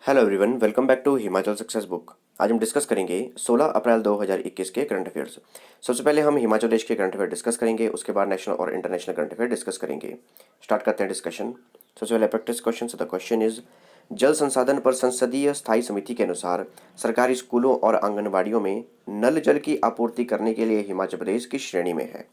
Hello everyone, welcome back to Himachal success book. आज हम discuss करेंगे 16 अप्रैल 2021 के करंट अफेयर्स। सबसे पहले हम हिमाचल देश के करंट अफेयर डिस्कस करेंगे, उसके बाद नेशनल और इंटरनेशनल करंट अफेयर डिस्कस करेंगे। स्टार्ट करते हैं डिस्कशन। सबसे पहले practice question. The question is, जल संसाधन पर संसदीय स्थायी समिति के अनुसार सरकारी स्कूलों और आंगनबाड़ियों में नल जल की आपूर्ति करने के लिए हिमाचल प्रदेश किस श्रेणी में है।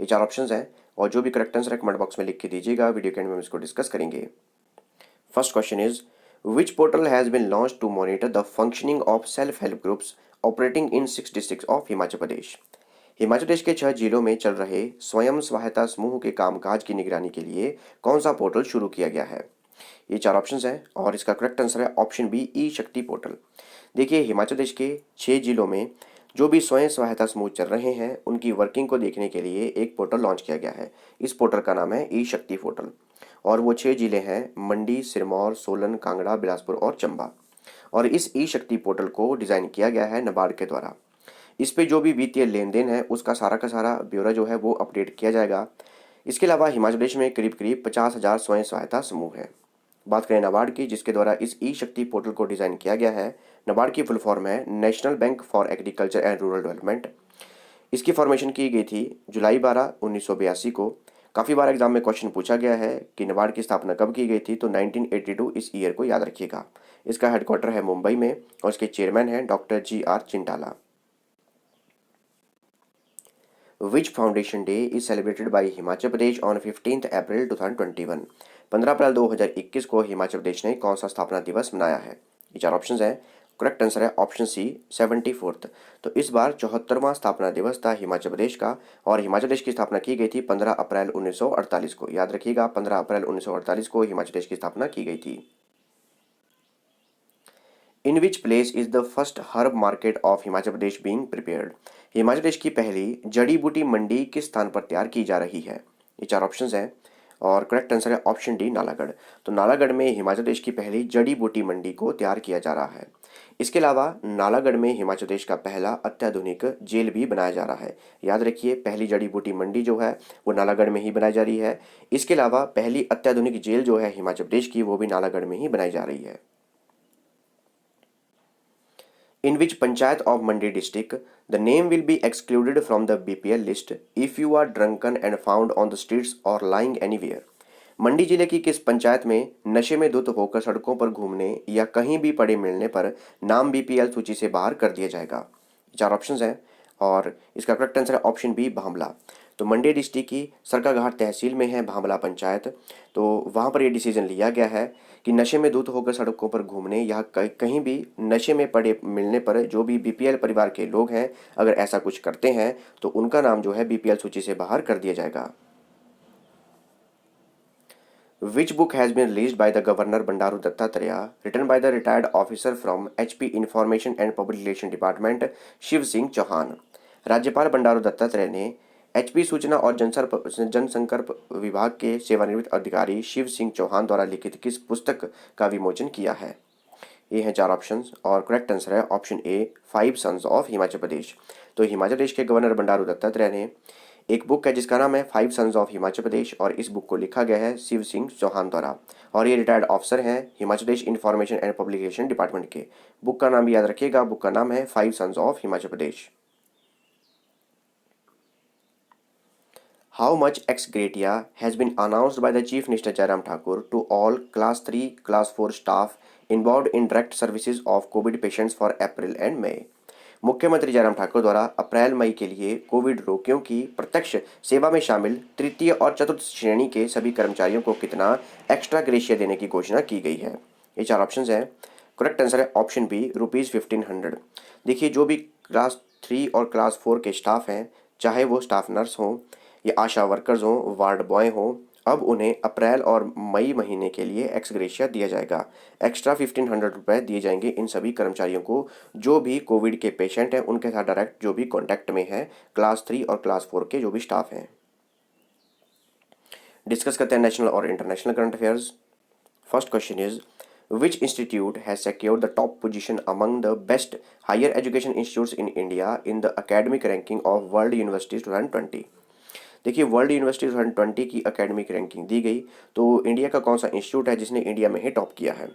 ये चार ऑप्शंस हैं और जो भी करेक्ट आंसर है कमेंट बॉक्स में लिख के दीजिएगा। वीडियो के एंड में हम इसको डिस्कस करेंगे। First question is, which portal has been launched to monitor the functioning of self-help groups operating in 6 districts of Himachal Pradesh. Himachal Pradesh के 6 जिलों में चल रहे स्वयं सहायता समूह के कामकाज की निगरानी के लिए कौन सा पोर्टल शुरू किया गया है। ये चार ऑप्शंस हैं और इसका करेक्ट आंसर है ऑप्शन बी, ई शक्ति पोर्टल। देखिए, हिमाचल प्रदेश के 6 जिलों में जो भी स्वयं सहायता समूह चल रहे हैं उनकी वर्किंग को देखने के लिए एक पोर्टल लॉन्च किया गया है। इस पोर्टल का नाम है ई शक्ति पोर्टल और वो 6 जिले हैं मंडी, सिरमौर, सोलन, कांगड़ा, बिलासपुर और चंबा। और इस ई शक्ति पोर्टल को डिज़ाइन किया गया है नाबार्ड के द्वारा। इस पे जो भी वित्तीय लेन देन है उसका सारा का सारा ब्यौरा जो है वो अपडेट किया जाएगा। इसके अलावा हिमाचल प्रदेश में करीब करीब 50,000 स्वयं सहायता समूह है। बात करें नाबार्ड की, जिसके द्वारा इस ई शक्ति पोर्टल को डिज़ाइन किया गया है। नाबार्ड की फुल फॉर्म है national bank for agriculture and rural development. इसकी फॉर्मेशन की गई थी जुलाई 12, 1982 को। काफ़ी बार एग्जाम में क्वेश्चन पूछा गया है कि नाबार्ड की स्थापना कब की गई थी, तो 1982 इस ईयर को याद रखिएगा। इसका हेडक्वार्टर है मुंबई में और इसके चेयरमैन हैं doctor GR Chintala. Which foundation day is celebrated by Himachal Pradesh on 15 अप्रैल 2021। 15 अप्रैल 2021 को हिमाचल प्रदेश ने कौन सा स्थापना दिवस मनाया है। ये चार ऑप्शंस हैं। करेक्ट आंसर है ऑप्शन सी, 74th। तो इस बार 74वां स्थापना दिवस था हिमाचल प्रदेश का और हिमाचल प्रदेश की स्थापना की गई थी 15 अप्रैल 1948 को। याद रखिएगा, 15 अप्रैल 1948 को हिमाचल प्रदेश की स्थापना की गई थी। In which place is the first herb market of Himachal Pradesh being prepared. Himachal Pradesh की पहली जड़ी बूटी मंडी किस स्थान पर तैयार की जा रही है। ये चार ऑप्शंस हैं और करेक्ट आंसर है ऑप्शन डी, नालागढ़। तो नालागढ़ में हिमाचल प्रदेश की पहली जड़ी बूटी मंडी को तैयार किया जा रहा है। इसके अलावा नालागढ़ में हिमाचल प्रदेश का पहला अत्याधुनिक जेल भी बनाया जा रहा है। याद रखिए, पहली जड़ी बूटी मंडी जो है वो नालागढ़ में ही बनाई जा रही है। इसके अलावा पहली अत्याधुनिक जेल जो है हिमाचल प्रदेश की वो भी नालागढ़ में ही बनाई जा रही है। In which panchayat of Mandi district the name will be excluded from the BPL list if you are drunken and found on the streets or lying anywhere। मंडी जिले की किस पंचायत में नशे में धुत होकर सड़कों पर घूमने या कहीं भी पड़े मिलने पर नाम BPL सूची से बाहर कर दिया जाएगा। चार ऑप्शंस हैं और इसका करेक्ट आंसर है ऑप्शन बी, भांबला। तो मंडी डिस्ट्रिक्ट की सरकाघाट तहसील में है भांबला पंचायत। तो वहाँ पर ये डिसीजन लिया गया है कि नशे में धुत होकर सड़कों पर घूमने या कहीं भी नशे में पड़े मिलने पर जो भी BPL परिवार के लोग हैं अगर ऐसा कुछ करते हैं तो उनका नाम जो है BPL सूची से बाहर कर दिया जाएगा। Which book has been released by the Governor Bandaru Dattatreya, written by the retired officer from HP Information and Public Relation Department, Shiv Singh Chauhan. राज्यपाल बंडारू दत्तात्रेय ने HP सूचना और जनसंपर्क विभाग के सेवानिवृत्त अधिकारी शिव सिंह चौहान द्वारा लिखित किस पुस्तक का विमोचन किया है। ये हैं चार ऑप्शंस और करेक्ट आंसर है option A, 5 sons of Himachal Pradesh. तो हिमाचल प्रदेश के गवर्नर बंडारू दत्तात्रेय ने एक बुक है जिसका नाम है 5 सन्स ऑफ हिमाचल प्रदेश और इस बुक को लिखा गया है शिव सिंह चौहान द्वारा और ये रिटायर्ड ऑफिसर हैं Himachal Pradesh information and publication department के। बुक का नाम भी याद रखिएगा, बुक का नाम है 5 sons of Himachal Pradesh. How much ex gratia has been announced by the Chief Minister Jairam Thakur to all Class 3, Class 4 staff involved in direct services of COVID patients for April and May। मुख्यमंत्री जयराम ठाकुर द्वारा अप्रैल मई के लिए Covid रोगियों की प्रत्यक्ष सेवा में शामिल तृतीय और चतुर्थ श्रेणी के सभी कर्मचारियों को कितना एक्स्ट्रा ग्रेशिया देने की घोषणा की गई है। ये चार ऑप्शंस हैं। करेक्ट आंसर है ऑप्शन बी, ₹1500। देखिए, जो भी क्लास 3 और क्लास 4 के स्टाफ हैं, चाहे वो स्टाफ नर्स हों या आशा वर्कर्स हों, वार्ड बॉय हों, अब उन्हें अप्रैल और मई महीने के लिए एक्स ग्रेशिया दिया जाएगा। एक्स्ट्रा 1500 रुपये दिए जाएंगे इन सभी कर्मचारियों को जो भी कोविड के पेशेंट हैं उनके साथ डायरेक्ट जो भी कॉन्टैक्ट में है, क्लास 3 और क्लास 4 के जो भी स्टाफ हैं। डिस्कस करते हैं नेशनल और international current affairs. First question is, which institute has secured the top position among the best higher education institutes in India in the academic ranking of World Universities 2020। देखिए, world university 2020 की academic ranking दी गई तो India का कौन सा institute है जिसने India में ही टॉप किया है।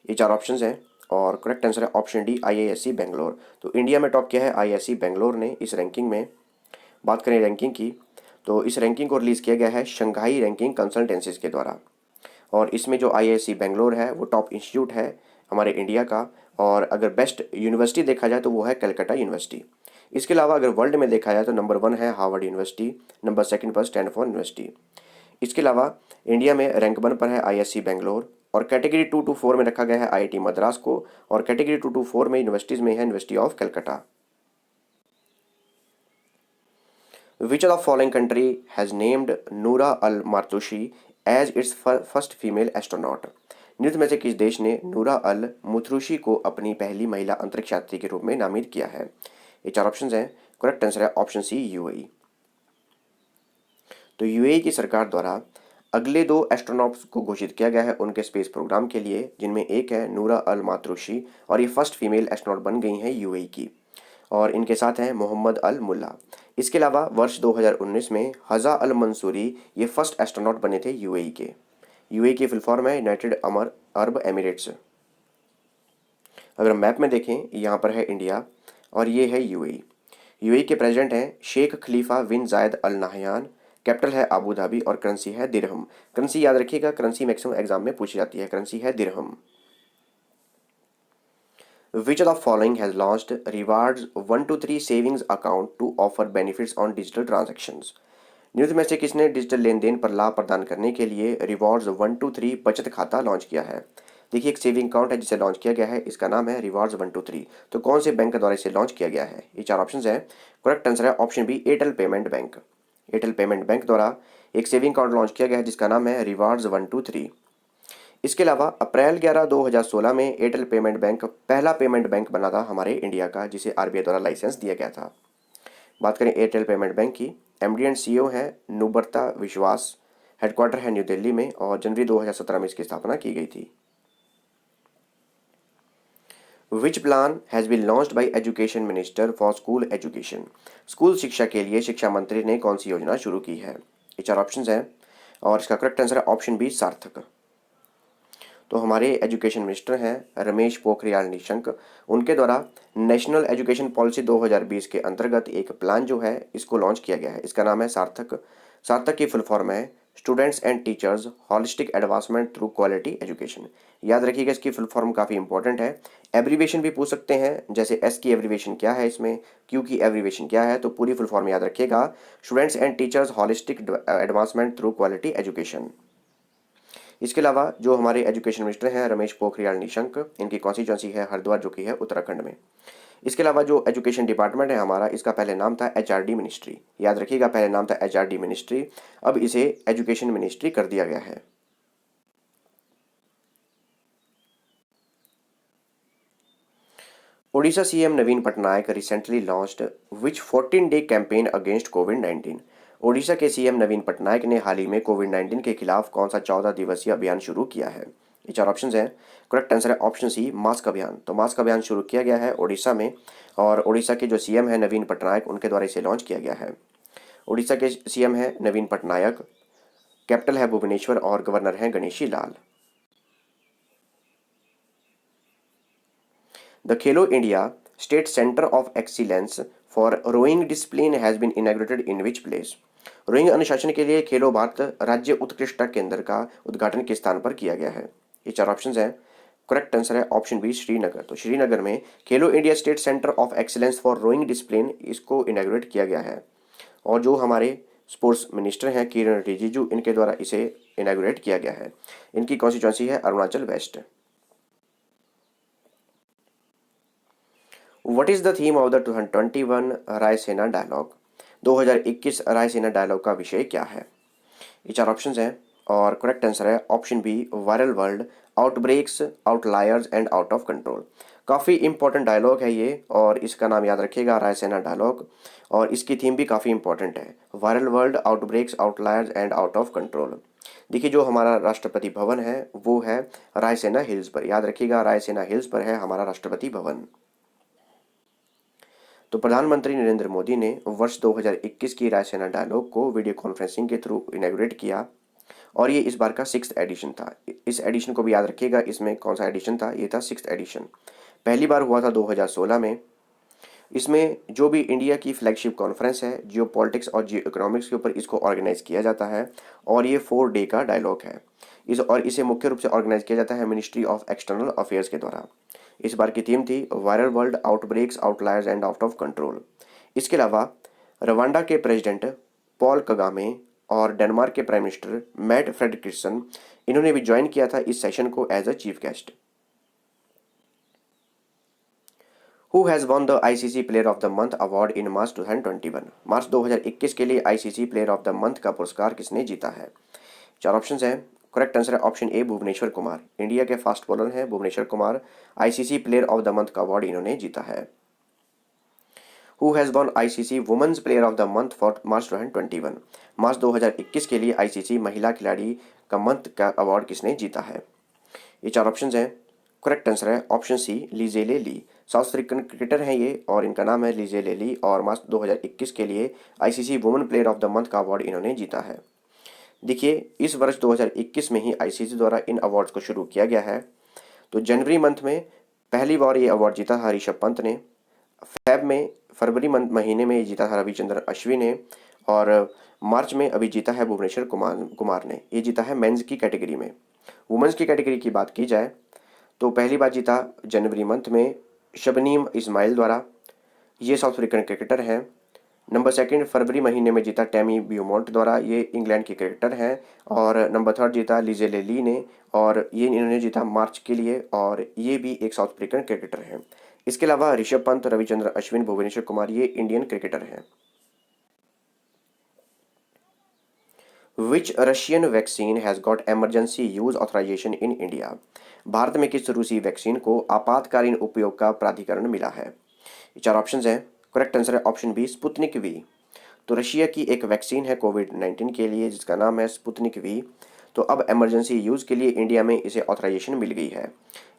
ये चार ऑप्शंस हैं और करेक्ट आंसर है ऑप्शन डी आईआईएससी बेंगलोर। तो इंडिया में टॉप किया है आईआईएससी बेंगलोर ने इस रैंकिंग में। बात करें रैंकिंग की तो इस रैंकिंग को रिलीज़ किया गया है शंघाई रैंकिंग कंसल्टेंसीज के द्वारा। और इसमें जो आईआईएससी बेंगलोर है वो टॉप इंस्टीट्यूट है हमारे इंडिया का। और अगर बेस्ट यूनिवर्सिटी देखा जाए तो वो है कलकत्ता यूनिवर्सिटी। इसके अलावा अगर वर्ल्ड में देखा जाए तो नंबर 1 है हार्वर्ड यूनिवर्सिटी, नंबर 2 पर स्टैनफोर्ड यूनिवर्सिटी। इसके अलावा इंडिया में रैंक 1 पर है आईआईएससी बेंगलोर और कैटेगरी 2 to 4 में रखा गया है आईआईटी मद्रास को। और कैटेगरी 2 to 4 में यूनिवर्सिटीज़ में है university of Calcutta. Which of the following country has named Noura al-Martushi as its first female astronaut? निम्न में से किस देश ने नूरा अल मुथरुशी को अपनी पहली महिला अंतरिक्ष यात्री के रूप में नामित किया है? ये चार ऑप्शंस हैं। करेक्ट आंसर है ऑप्शन सी यूएई। तो यूएई की सरकार द्वारा अगले 2 एस्ट्रोनॉट्स को घोषित किया गया है उनके स्पेस प्रोग्राम के लिए, जिनमें एक है नूरा अल मातरुशी और ये फर्स्ट फीमेल एस्ट्रोनॉट बन गई हैं यूएई की। और इनके साथ हैं मोहम्मद अल मुल्ला। इसके अलावा वर्ष 2019 में हज़ा अल मंसूरी ये फर्स्ट एस्ट्रोनॉट बने थे यूएई के। यूएई की फुल फॉर्म है यूनाइटेड अरब एमिरेट्स। अगर हम मैप में देखें यहाँ पर है इंडिया और ये है यूएई। यूएई के प्रेसिडेंट हैं शेख खलीफा बिन जायद अल नाहयान। कैपिटल है अबू धाबी और करेंसी है दिरहम। करेंसी याद रखिएगा, करेंसी मैक्सिमम एग्जाम में पूछी जाती है। करेंसी है दिरहम। Which of the following has launched rewards 1 to 3 savings account to offer benefits on digital transactions? निम्न में से किसने डिजिटल लेन देन पर लाभ प्रदान करने के लिए रिवॉर्ड्स 1 to 3 बचत खाता लॉन्च किया है? देखिए एक सेविंग अकाउंट है जिसे लॉन्च किया गया है, इसका नाम है रिवॉर्ड्स 1 to 3। तो कौन से बैंक द्वारा इसे लॉन्च किया गया है? ये चार ऑप्शंस हैं। करेक्ट आंसर है option B Airtel payment bank. Airtel payment bank द्वारा एक सेविंग अकाउंट लॉन्च किया गया है जिसका नाम है रिवॉर्ड्स 1 to 3। इसके अलावा अप्रैल 11 2016 में एयरटेल पेमेंट बैंक पहला पेमेंट बैंक बना था हमारे इंडिया का, जिसे आरबीआई द्वारा लाइसेंस दिया गया था। बात करें एयरटेल पेमेंट बैंक की, एमडी एंड सीईओ है नुबरता विश्वास। हेडक्वार्टर है न्यू दिल्ली में और जनवरी 2017 में इसकी स्थापना की गई थी। Which plan has been launched by education minister for school education? School शिक्षा के लिए शिक्षा मंत्री ने कौन सी योजना शुरू की है? ये चार ऑप्शन हैं और इसका करेक्ट आंसर है ऑप्शन बी सार्थक। तो हमारे एजुकेशन मिनिस्टर हैं रमेश पोखरियाल निशंक। उनके द्वारा नेशनल एजुकेशन पॉलिसी 2020 के अंतर्गत एक प्लान जो है इसको लॉन्च किया गया है, इसका नाम है सार्थक। सार्थक की फुल फॉर्म है students and teachers holistic advancement through quality education. याद रखिएगा इसकी फुल फॉर्म काफ़ी इंपॉर्टेंट है। एब्रीवेशन भी पूछ सकते हैं, जैसे एस की एब्रीवेशन क्या है इसमें, क्यू की एब्रीवेशन क्या है, तो पूरी फुल फॉर्म याद रखिएगा students and teachers holistic advancement through quality education. इसके अलावा जो हमारे एजुकेशन मिनिस्टर हैं रमेश पोखरियाल निशंक, इनकी कॉन्स्टिट्यूंसी है हरिद्वार जो कि है उत्तराखंड में। इसके अलावा जो एजुकेशन डिपार्टमेंट है हमारा, इसका पहले नाम था एचआरडी मिनिस्ट्री। याद रखिएगा पहले नाम था एचआरडी मिनिस्ट्री, अब इसे एजुकेशन मिनिस्ट्री कर दिया गया है। ओडिशा सीएम नवीन पटनायक रिसेंटली लॉन्च्ड विच 14-day कैंपेन अगेंस्ट कोविड-19? ओडिशा के सीएम नवीन पटनायक ने हाल ही में कोविड-19 के खिलाफ कौन सा 14 दिवसीय अभियान शुरू किया है? ये चार ऑप्शंस हैं। करेक्ट आंसर है ऑप्शन सी मास्क अभियान। तो मास्क अभियान शुरू किया गया है ओडिशा में और ओडिशा के जो सीएम है नवीन पटनायक, उनके द्वारा इसे लॉन्च किया गया है। ओडिशा के सीएम है नवीन पटनायक, कैपिटल है भुवनेश्वर और गवर्नर हैं Ganeshi Lal. The Khelo India State Center of Excellence for Rowing Discipline has been inaugurated in which place? Rowing अनुशासन के लिए खेलो भारत राज्य उत्कृष्टता केंद्र का उद्घाटन किस स्थान पर किया गया है? ये चार ऑप्शंस हैं। करेक्ट आंसर है ऑप्शन बी श्रीनगर। तो श्रीनगर में Khelo India state centre of excellence for rowing discipline इसको इनाग्रेट किया गया है और जो हमारे स्पोर्ट्स मिनिस्टर हैं किरण रिजिजू, इनके द्वारा इसे इनाग्रेट किया गया है। इनकी कॉन्स्टिट्यूंसी है Arunachal west. What is the theme of the 2021 Raisina dialogue? 2021 Raisina dialogue का विषय क्या है? ये चार ऑप्शंस हैं और करेक्ट आंसर है option B viral world outbreaks outliers and out of control. काफ़ी इंपॉर्टेंट डायलॉग है ये और इसका नाम याद रखिएगा रायसेना डायलॉग। और इसकी थीम भी काफ़ी इंपॉर्टेंट है, viral world outbreaks outliers and out of control. देखिए जो हमारा राष्ट्रपति भवन है वो है रायसेना हिल्स पर। याद रखिएगा रायसेना हिल्स पर है हमारा राष्ट्रपति भवन। तो प्रधानमंत्री नरेंद्र मोदी ने वर्ष 2021 की रायसेना डायलॉग को वीडियो कॉन्फ्रेंसिंग के थ्रू इनॉग्रेट किया और ये इस बार का 6th एडिशन था। इस एडिशन को भी याद रखिएगा, इसमें कौन सा एडिशन था, ये था 6th एडिशन। पहली बार हुआ था 2016 में। इसमें जो भी इंडिया की फ्लैगशिप कॉन्फ्रेंस है जियो पॉलिटिक्स और जियो इकोनॉमिक्स के ऊपर इसको ऑर्गेनाइज किया जाता है और ये 4 डे का डायलॉग है। इसे मुख्य रूप से ऑर्गेनाइज किया जाता है मिनिस्ट्री ऑफ एक्सटर्नल अफेयर्स के द्वारा। इस बार की थीम थी viral world outbreaks outliers and out of control. इसके अलावा रवांडा के प्रेसिडेंट पॉल कगामे और डेनमार्क के प्राइम मिनिस्टर मैट फ्रेडरिक्सन, इन्होंने भी ज्वाइन किया था इस सेशन को as a chief guest. Who has won the ICC player of the month award in March 2021? मार्च 2021 के लिए ICC player of the month का पुरस्कार किसने जीता है? 4 ऑप्शंस हैं। करेक्ट आंसर है option A, Bhuvneshwar Kumar. India के फास्ट बॉलर हैं Bhuvneshwar Kumar. ICC player of the month का अवार्ड इन्होंने जीता है। Who has won ICC women's player of the month for March 2021? मार्च 2021 के लिए आईसीसी महिला खिलाड़ी का मंथ का अवार्ड किसने जीता है? ये 4 ऑप्शंस हैं। करेक्ट आंसर है ऑप्शन सी, लिजेले ली। साउथ अफ्रीकन क्रिकेटर हैं ये और इनका नाम है लिजेले ली और मार्च 2021 के लिए ICC women player of the month का अवार्ड इन्होंने जीता है। देखिए, इस वर्ष 2021 में ही आईसीसी द्वारा इन अवार्ड्स को शुरू किया गया है। तो जनवरी मंथ में पहली बार ये अवार्ड जीता था ऋषभ पंत ने। फरवरी महीने में ये जीता था रविचंद्रन अश्विन ने और मार्च में अभी जीता है भुवनेश्वर कुमार ने। ये जीता है मेंस की कैटेगरी में। वुमेंस की कैटेगरी की बात की जाए तो पहली बार जीता जनवरी मंथ में शबनीम इस्माइल द्वारा। ये साउथ अफ्रीकन क्रिकेटर हैं। नंबर 2 फरवरी महीने में जीता टैमी ब्यूमॉन्ट द्वारा, ये इंग्लैंड के क्रिकेटर हैं। और नंबर 3 जीता लिजेले ली ने और ये इन्होंने जीता मार्च के लिए और ये भी एक साउथ अफ्रीकन क्रिकेटर हैं। इसके अलावा ऋषभ पंत, रविचंद्र अश्विन, भुवनेश्वर कुमार ये इंडियन क्रिकेटर हैं। Which Russian vaccine has got emergency use authorization in India? Bharat में किस रूसी वैक्सीन को आपातकालीन उपयोग का प्राधिकरण मिला है? 4 ऑप्शंस हैं। करेक्ट आंसर है ऑप्शन बी, स्पुतनिक वी। तो रशिया की एक वैक्सीन है कोविड-19 के लिए जिसका नाम है स्पुतनिक वी। तो अब इमरजेंसी यूज़ के लिए इंडिया में इसे ऑथराइजेशन मिल गई है।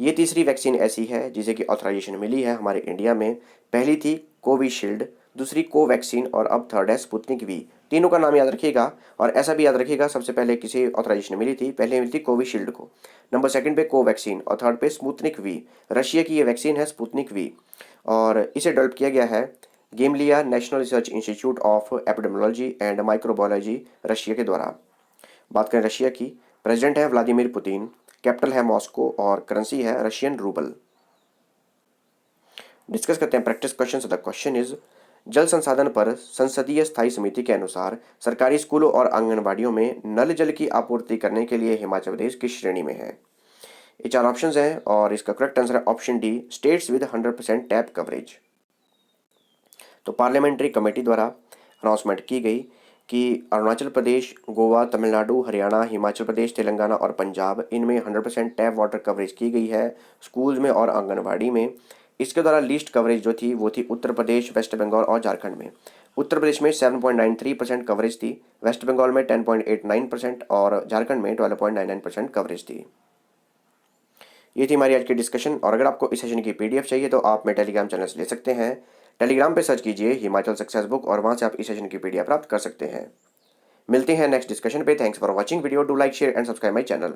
ये तीसरी वैक्सीन ऐसी है जिसे कि ऑथराइजेशन मिली है हमारे इंडिया में। पहली थी कोविशील्ड, दूसरी कोवैक्सीन और अब थर्ड है स्पुतनिक वी। तीनों का नाम याद रखिएगा और ऐसा भी याद रखिएगा, सबसे पहले किसे ऑथराइजेशन मिली थी, पहले मिली थी कोविशील्ड को, नंबर 2 पे कोवैक्सीन और थर्ड पे स्पुतनिक वी। रशिया की ये वैक्सीन है स्पुतनिक वी और इसे डेवलप किया गया है Gamaleya national research institute of epidemiology and microbiology Russia के द्वारा। बात करें रशिया की, प्रेसिडेंट है व्लादिमीर पुतिन, कैपिटल है मॉस्को और करेंसी है रशियन रूबल। डिस्कस करते हैं practice question. The question is, जल संसाधन पर संसदीय स्थायी समिति के अनुसार सरकारी स्कूलों और आंगनबाड़ियों में नल जल की आपूर्ति करने के लिए हिमाचल प्रदेश किस श्रेणी में है? ये 4 ऑप्शंस हैं और इसका करेक्ट आंसर है option D, states with 100% tap coverage. तो पार्लियामेंट्री कमेटी द्वारा अनाउंसमेंट की गई कि अरुणाचल प्रदेश, गोवा, तमिलनाडु, हरियाणा, हिमाचल प्रदेश, तेलंगाना और पंजाब, इनमें 100% टैप वाटर कवरेज की गई है स्कूल्स में और आंगनबाड़ी में। इसके द्वारा लीस्ट कवरेज जो थी वो थी उत्तर प्रदेश, वेस्ट बंगाल और झारखंड में। उत्तर प्रदेश में 7.93% कवरेज थी, वेस्ट बंगाल में 10.89% और झारखंड में 12.99% कवरेज थी। ये थी हमारी आज की डिस्कशन और अगर आपको इस सेशन की पीडीएफ चाहिए तो आप मेरे टेलीग्राम चैनल से ले सकते हैं। टेलीग्राम पे सर्च कीजिए हिमाचल सक्सेस बुक और वहाँ से आप इस सेशन की पीडीएफ प्राप्त कर सकते हैं। मिलते हैं नेक्स्ट डिस्कशन पे। Thanks for watching video. Do like, share and subscribe my channel.